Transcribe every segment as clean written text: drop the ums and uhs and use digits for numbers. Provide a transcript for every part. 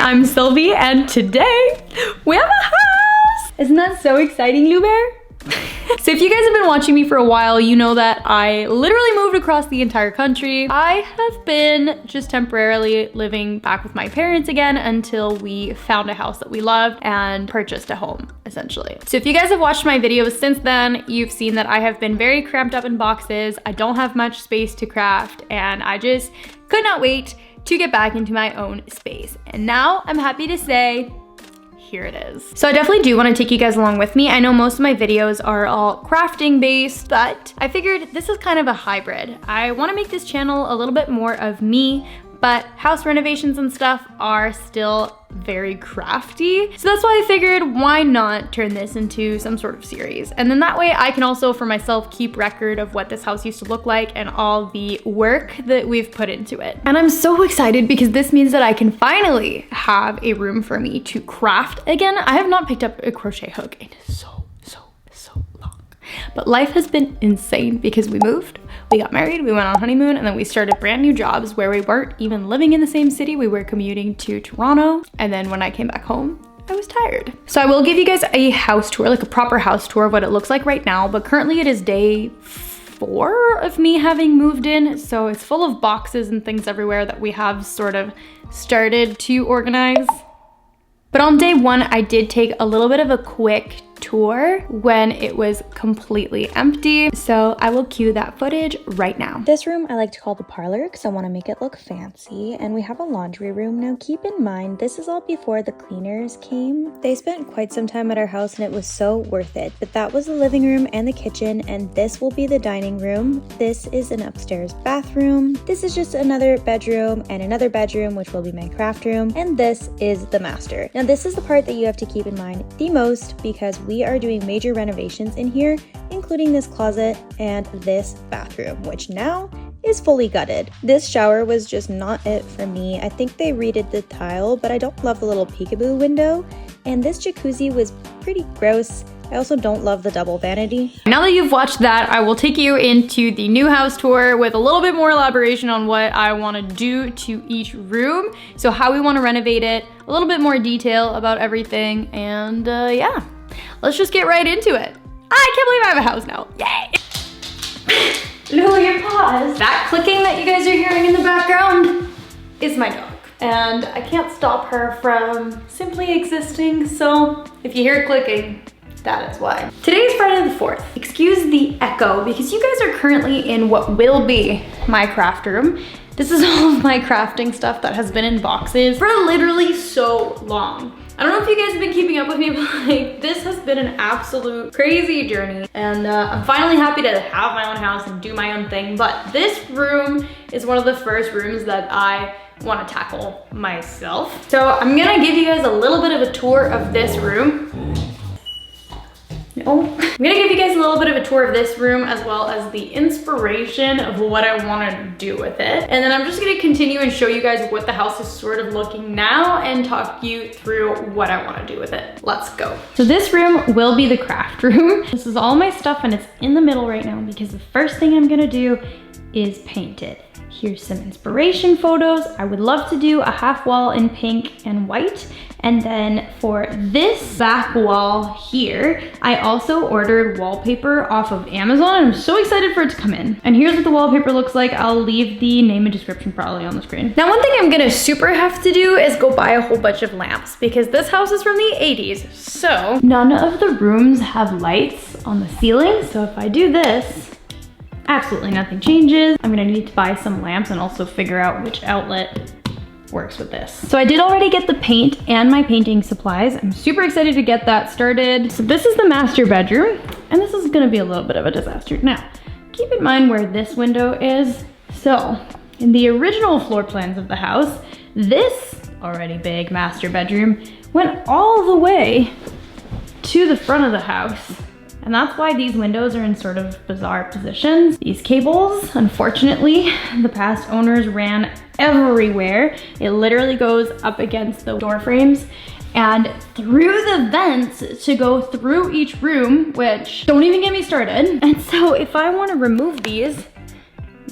I'm Sylvie, and today we have a house! Isn't that so exciting, Lou Bear? So if you guys have been watching me for a while, you know that I literally moved across the entire country. I have been just temporarily living back with my parents again until we found a house that we loved and purchased a home, essentially. So if you guys have watched my videos since then, you've seen that I have been very cramped up in boxes. I don't have much space to craft, and I just could not wait to get back into my own space. And now I'm happy to say, here it is. So I definitely do want to take you guys along with me. I know most of my videos are all crafting based, but I figured this is kind of a hybrid. I want to make this channel a little bit more of me, but house renovations and stuff are still very crafty. So that's why I figured, why not turn this into some sort of series? And then that way I can also, for myself, keep record of what this house used to look like and all the work that we've put into it. And I'm so excited because this means that I can finally have a room for me to craft again. I have not picked up a crochet hook in so long. But life has been insane because we moved, we got married, we went on honeymoon, and then we started brand new jobs where we weren't even living in the same city. We were commuting to Toronto. And then when I came back home, I was tired. So I will give you guys a house tour, like a proper house tour of what it looks like right now. But currently it is day 4 of me having moved in. So it's full of boxes and things everywhere that we have sort of started to organize. But on day 1, I did take a little bit of a quick tour when it was completely empty. So I will cue that footage right now. This room I like to call the parlor because I want to make it look fancy, and we have a laundry room. Now keep in mind, this is all before the cleaners came. They spent quite some time at our house and it was so worth it. But that was the living room and the kitchen, and this will be the dining room. This is an upstairs bathroom. This is just another bedroom and another bedroom, which will be my craft room. And this is the master. Now this is the part that you have to keep in mind the most because we are doing major renovations in here, including this closet and this bathroom, which now is fully gutted. This shower was just not it for me. I think they redid the tile, but I don't love the little peekaboo window. And this jacuzzi was pretty gross. I also don't love the double vanity. Now that you've watched that, I will take you into the new house tour with a little bit more elaboration on what I want to do to each room. So how we want to renovate it, a little bit more detail about everything, and yeah, let's just get right into it. I can't believe I have a house now. Yay! Lower your paws. That clicking that you guys are hearing in the background is my dog. And I can't stop her from simply existing, so if you hear clicking, that is why. Today is Friday the 4th. Excuse the echo because you guys are currently in what will be my craft room. This is all of my crafting stuff that has been in boxes for literally so long. I don't know if you guys have been keeping up with me, but like, this has been an absolute crazy journey. And I'm finally happy to have my own house and do my own thing. But this room is one of the first rooms that I want to tackle myself. So I'm gonna give you guys a little bit of a tour of this room. I'm gonna give you guys a little bit of a tour of this room as well as the inspiration of what I want to do with it. And then I'm just gonna continue and show you guys what the house is sort of looking now and talk you through what I want to do with it. Let's go. So this room will be the craft room. This is all my stuff and it's in the middle right now because the first thing I'm gonna do is paint it. Here's some inspiration photos. I would love to do a half wall in pink and white. And then for this back wall here, I also ordered wallpaper off of Amazon. I'm so excited for it to come in. And here's what the wallpaper looks like. I'll leave the name and description probably on the screen. Now, one thing I'm gonna super have to do is go buy a whole bunch of lamps because this house is from the 80s. So none of the rooms have lights on the ceiling. So if I do this, absolutely nothing changes. I'm gonna need to buy some lamps and also figure out which outlet works with this. So I did already get the paint and my painting supplies. I'm super excited to get that started. So this is the master bedroom, and this is gonna be a little bit of a disaster. Now, keep in mind where this window is. So in the original floor plans of the house, this already big master bedroom went all the way to the front of the house. And that's why these windows are in sort of bizarre positions. These cables, unfortunately, the past owners ran everywhere. It literally goes up against the door frames and through the vents to go through each room, which don't even get me started. And so if I want to remove these,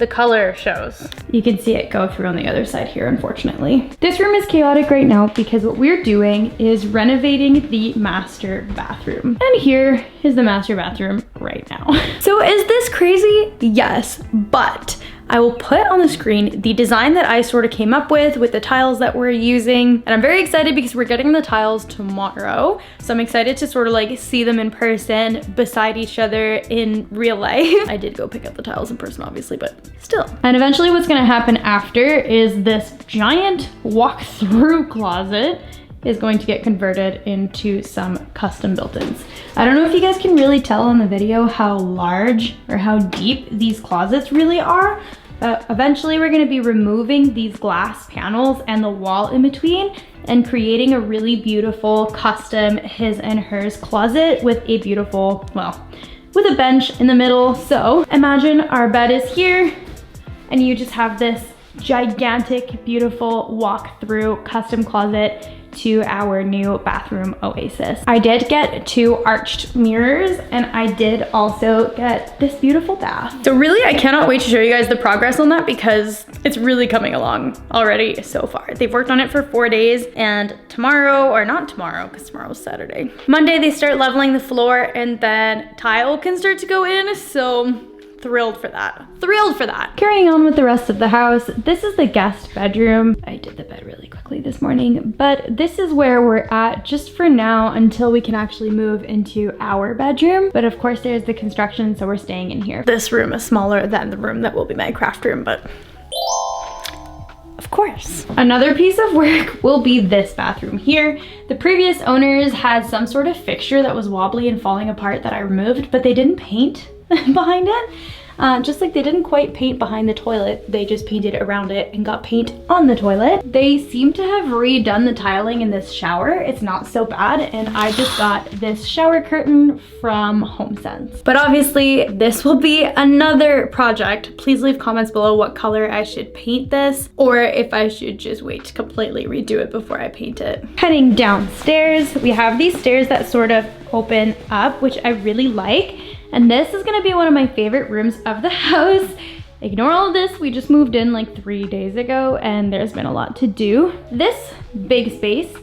the color shows. You can see it go through on the other side here, unfortunately. This room is chaotic right now because what we're doing is renovating the master bathroom. And here is the master bathroom right now. So is this crazy? Yes, but I will put on the screen the design that I sort of came up with the tiles that we're using. And I'm very excited because we're getting the tiles tomorrow. So I'm excited to sort of like see them in person beside each other in real life. I did go pick up the tiles in person obviously, but still. And eventually what's gonna happen after is this giant walk-through closet is going to get converted into some custom built-ins. I don't know if you guys can really tell on the video how large or how deep these closets really are. Eventually we're gonna be removing these glass panels and the wall in between and creating a really beautiful custom his and hers closet with a beautiful, well, with a bench in the middle. So imagine our bed is here and you just have this gigantic, beautiful walk-through custom closet to our new bathroom oasis. I did get 2 arched mirrors and I did also get this beautiful bath. So really, I cannot wait to show you guys the progress on that because it's really coming along already so far. They've worked on it for 4 days and tomorrow, or not tomorrow because tomorrow's Saturday, Monday they start leveling the floor and then tile can start to go in. So thrilled for that. Thrilled for that. Carrying on with the rest of the house, this is the guest bedroom. I did the bed really quickly this morning, but this is where we're at just for now until we can actually move into our bedroom. But of course there's the construction, so we're staying in here. This room is smaller than the room that will be my craft room, but of course. Another piece of work will be this bathroom here. The previous owners had some sort of fixture that was wobbly and falling apart that I removed, but they didn't paint behind it. Just like they didn't quite paint behind the toilet, they just painted around it and got paint on the toilet. They seem to have redone the tiling in this shower. It's not so bad, and I just got this shower curtain from HomeSense. But obviously this will be another project. Please leave comments below what color I should paint this, or if I should just wait to completely redo it before I paint it. Heading downstairs, we have these stairs that sort of open up, which I really like. And this is gonna be one of my favorite rooms of the house. Ignore all of this, we just moved in like 3 days ago and there's been a lot to do. This big space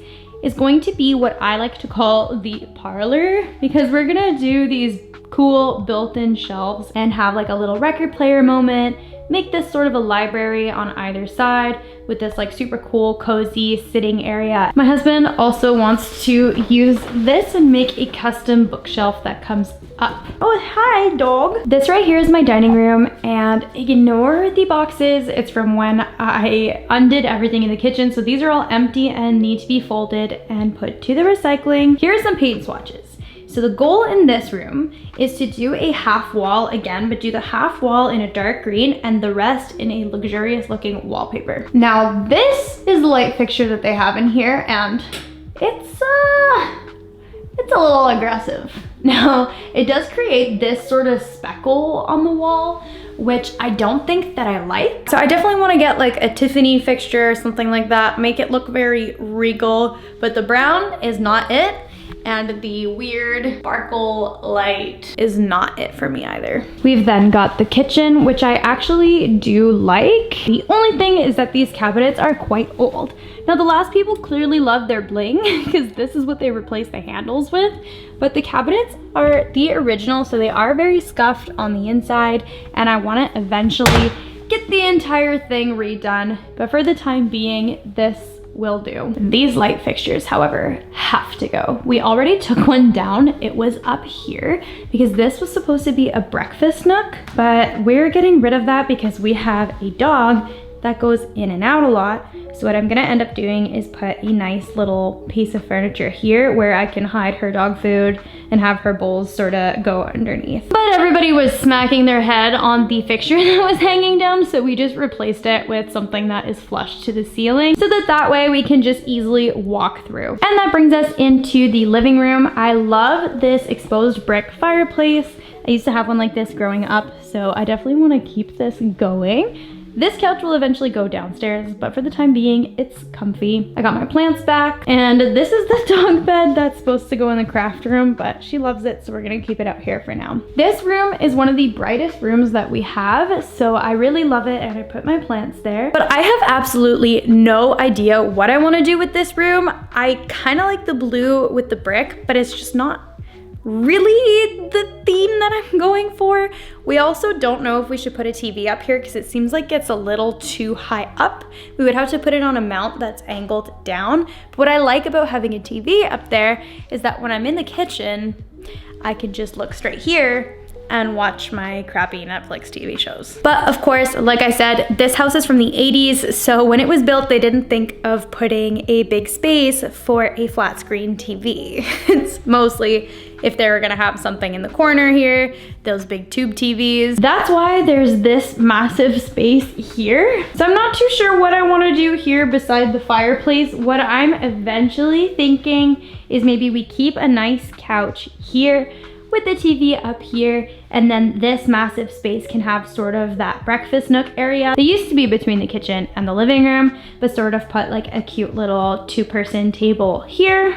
is going to be what I like to call the parlor because we're gonna do these cool built-in shelves and have like a little record player moment, make this sort of a library on either side with this like super cool cozy sitting area. My husband also wants to use this and make a custom bookshelf that comes up. Oh, hi dog. This right here is my dining room and ignore the boxes. It's from when I undid everything in the kitchen. So these are all empty and need to be folded and put to the recycling. Here are some paint swatches. So the goal in this room is to do a half wall again, but do the half wall in a dark green and the rest in a luxurious looking wallpaper. Now this is the light fixture that they have in here and it's a little aggressive. Now it does create this sort of speckle on the wall, which I don't think that I like. So I definitely want to get like a Tiffany fixture or something like that, make it look very regal, but the brown is not it. And the weird sparkle light is not it for me either. We've then got the kitchen, which I actually do like. The only thing is that these cabinets are quite old. Now the last people clearly loved their bling because this is what they replaced the handles with, but the cabinets are the original, so they are very scuffed on the inside, and I want to eventually get the entire thing redone, but for the time being, this will do. These light fixtures, however, have to go. We already took one down. It was up here because this was supposed to be a breakfast nook, but we're getting rid of that because we have a dog that goes in and out a lot. So what I'm gonna end up doing is put a nice little piece of furniture here where I can hide her dog food and have her bowls sort of go underneath. But everybody was smacking their head on the fixture that was hanging down, so we just replaced it with something that is flush to the ceiling so that way we can just easily walk through. And that brings us into the living room. I love this exposed brick fireplace. I used to have one like this growing up, so I definitely want to keep this going. This couch will eventually go downstairs, but for the time being, it's comfy. I got my plants back, and this is the dog bed that's supposed to go in the craft room, but she loves it, so we're gonna keep it out here for now. This room is one of the brightest rooms that we have, so I really love it, and I put my plants there. But I have absolutely no idea what I wanna do with this room. I kinda like the blue with the brick, but it's just not really the theme that I'm going for. We also don't know if we should put a TV up here because it seems like it's a little too high up. We would have to put it on a mount that's angled down. But what I like about having a TV up there is that when I'm in the kitchen, I can just look straight here and watch my crappy Netflix TV shows. But of course, like I said, this house is from the 80s, so when it was built, they didn't think of putting a big space for a flat screen TV. It's mostly if they were gonna have something in the corner here, those big tube TVs. That's why there's this massive space here. So I'm not too sure what I wanna do here beside the fireplace. What I'm eventually thinking is maybe we keep a nice couch here with the TV up here, and then this massive space can have sort of that breakfast nook area. They used to be between the kitchen and the living room, but sort of put like a cute little 2-person table here.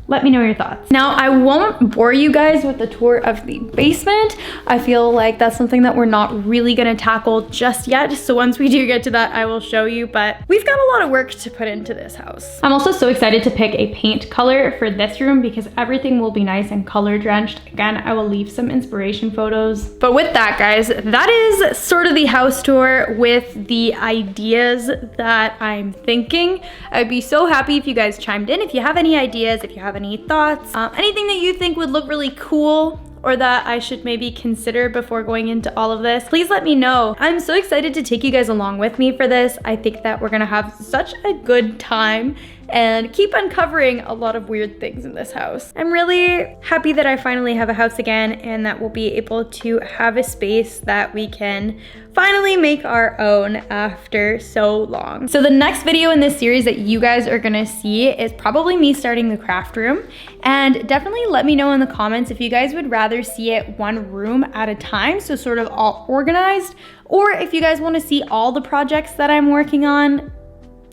Let me know your thoughts. Now, I won't bore you guys with the tour of the basement. I feel like that's something that we're not really gonna tackle just yet. So once we do get to that, I will show you, but we've got a lot of work to put into this house. I'm also so excited to pick a paint color for this room because everything will be nice and color drenched. Again, I will leave some inspiration photos. But with that, guys, that is sort of the house tour with the ideas that I'm thinking. I'd be so happy if you guys chimed in. If you have any ideas, if you have any thoughts, anything that you think would look really cool or that I should maybe consider before going into all of this, please let me know. I'm so excited to take you guys along with me for this. I think that we're gonna have such a good time and keep uncovering a lot of weird things in this house. I'm really happy that I finally have a house again and that we'll be able to have a space that we can finally make our own after so long. So the next video in this series that you guys are gonna see is probably me starting the craft room, and definitely let me know in the comments if you guys would rather see it one room at a time, so sort of all organized, or if you guys wanna see all the projects that I'm working on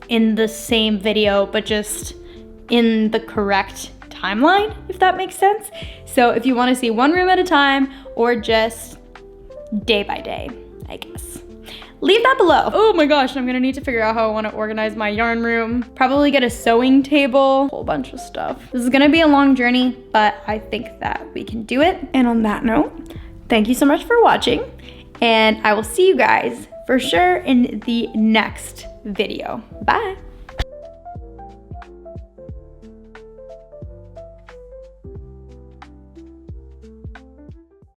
in the same video, but just in the correct timeline, if that makes sense. So if you wanna see one room at a time or just day by day, I guess. Leave that below. Oh my gosh, I'm gonna need to figure out how I wanna organize my yarn room. Probably get a sewing table, whole bunch of stuff. This is gonna be a long journey, but I think that we can do it. And on that note, thank you so much for watching, and I will see you guys for sure in the next video. Bye.